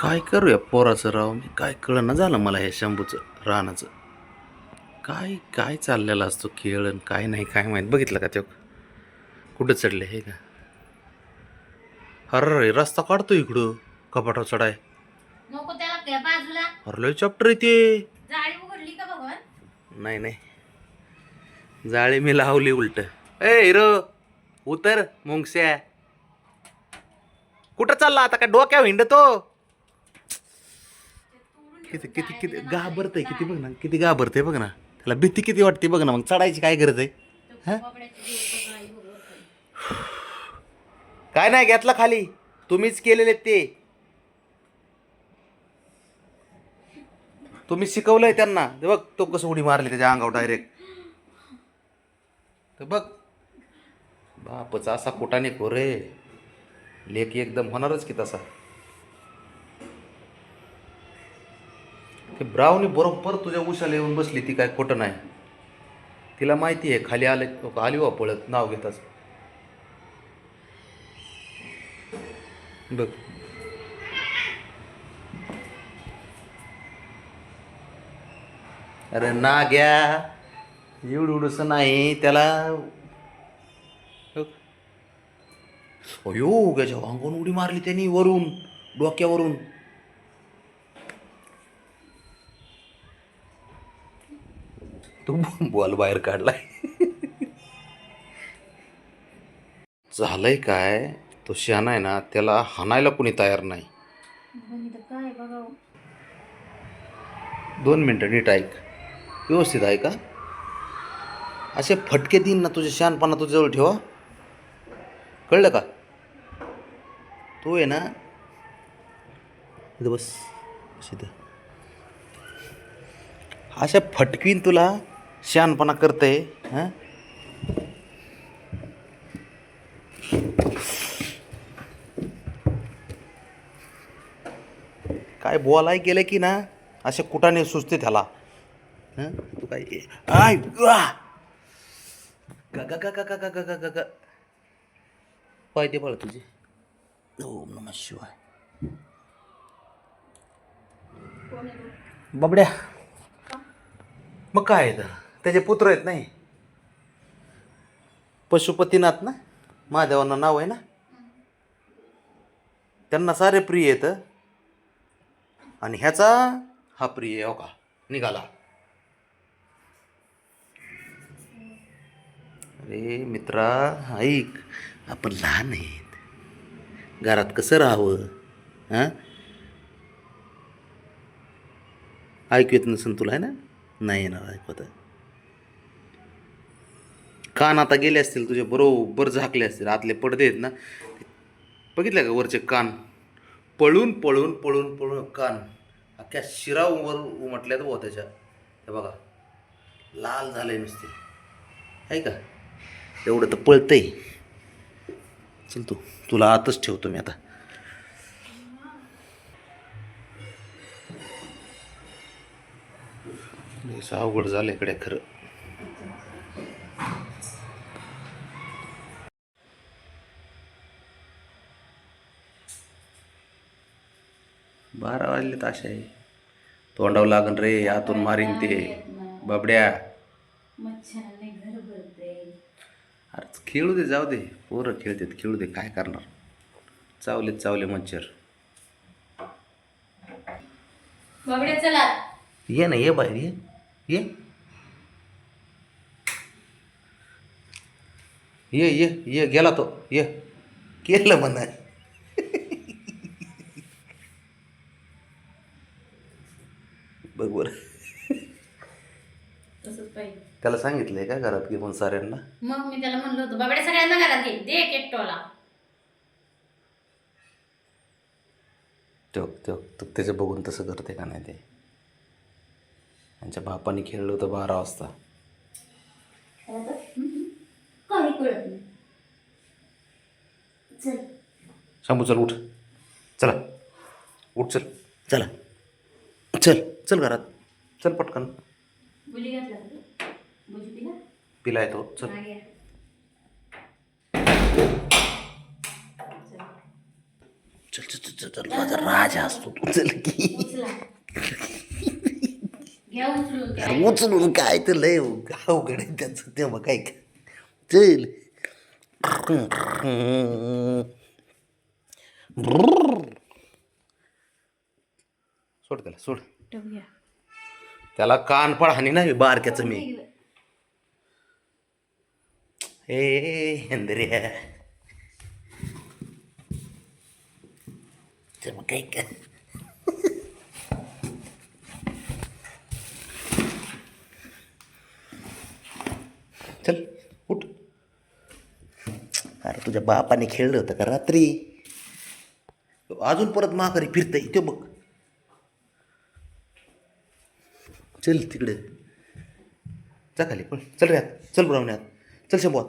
काय करूया पोराचं राव मी काय कळना झालं मला हे शंभूचं रानाचं काय काय चाललेला असतो खेळ आणि काय नाही काय माहीत बघितलं का ते कुठं चढले हे का अरे रस्ता काढतो इकडं कपाटावर चढाय नको त्याला घ्या बाजूला. अरे लय चॅप्टर येते जाळी उघडली का भगवान? नाही नाही जाळी मी लावली उलट ए हिरो उतर मुंगस्या कुठं चालला आता काय डोक्या हिंडतो किती किती किती घाबरतय किती बघ ना किती घाबरते बघ ना त्याला भीती किती वाटते बघ ना मग चढायची काय गरज आहे हा काय नाही घेतला खाली तुम्हीच केलेले ते तुम्ही शिकवलंय त्यांना ते बघ तो कसं उडी मारली त्याच्या अंगावर डायरेक्ट तर बघ बापच असा कुटाने रे लेख एकदम होणारच की तसा ते ब्राउनी बरोबर तुझ्या उशाला येऊन बसली ती काय खोटं नाही तिला माहिती आहे खाली आले आली वा पळत नाव घेताच बघ अरे ना घ्या एवढं एवढंस नाही त्याला अयो त्याच्या अंगावरून उडी मारली त्यांनी वरून डोक्यावरून तो बॉल बाहेर काढलाय झालंय काय तो शहाणा आहे ना त्याला हाणायला कोणी तयार नाही काय बघा 2 मिनटं नीट ऐक व्यवस्थित आहे का असे फटके देईन ना तुझे शहाणपणा तुझ्याजवळ ठेवा कळलं का तू आहे ना इथं बस इथं अशा फटकीन तुला शहाणपणा करते हां काय बोलाय गेलं की ना अशा कुटाने सुचते त्याला हं तू काय आय गा गा गा गा गा गा गा गा गा पाय ते बळ तुझे ओम नमः शिवाय बाबड्या मग काय आहे त्याचे पुत्र आहेत नाही पशुपतीनाथ ना महादेवांना नाव आहे ना त्यांना सारे प्रिय आहेत आणि ह्याचा हा प्रिय हो का निघाला अरे मित्रा ऐक आपण लहान आहेत घरात कसं राहावं हां ऐकू येत नसेल तुला आहे ना नाही येणार ऐकवत कान आता गेले असतील तुझे बरोबर झाकले असतील आतले पडदे आहेत ना बघितलं का वरचे कान पळून पळून पळून पळून कान अख्ख्या शिरावर उमटल्यात बुवा त्याच्या हे बघा लाल झाले नुसते आहे का एवढं तर पळतंय चल तुला आतच ठेवतो मी आता अवघड झालं इकडे खरं 12 वाजले ताशा आहे तोंडावं लागन रे आतून मारीन ते बाबड्या अरे खेळू दे जाऊ दे पोरं खेळतात खेळू दे काय करणार चावले मच्छर बाबड्या चला ये ना ये बाहेर ये ये ये ये गेला तो ये केलं म्हणा बघ बरं तसंच पाहिजे त्याला सांगितलंय का घरात घेऊन साऱ्यांना मग मी त्याला म्हणलं होतं बाबड्या सगळ्यांना घरात घे दे एक एकटोला तो त्याचं बघून तसं करते का नाही ते त्यांच्या बापाने खेळलं होतं 12 वाजता काही कळत नाही चल शंभू चल उठ चला उठ चल चला चल घरात चल पटकन बुली घातला का बुली पिला पिला येतो चल चल चल चल चल तर माझा राजा असतो तू चल की उचला घ्या उचलून ते अरे उचलून काय तर लय अवघड आहे त्याचं तेव्हा काय चल सोड त्याला सोड घ्या त्याला कानफळ हानी नाही बारक्याचं मी ए हेंद्र्या ते मग काय काय चल उठ अरे तुझ्या बापाने खेळलं होतं का रात्री अजून परत माघारी फिरतंय ते बघ चल तिकडे जा खाली पण चल रे चल ब्राह्मण्यात चल शंभू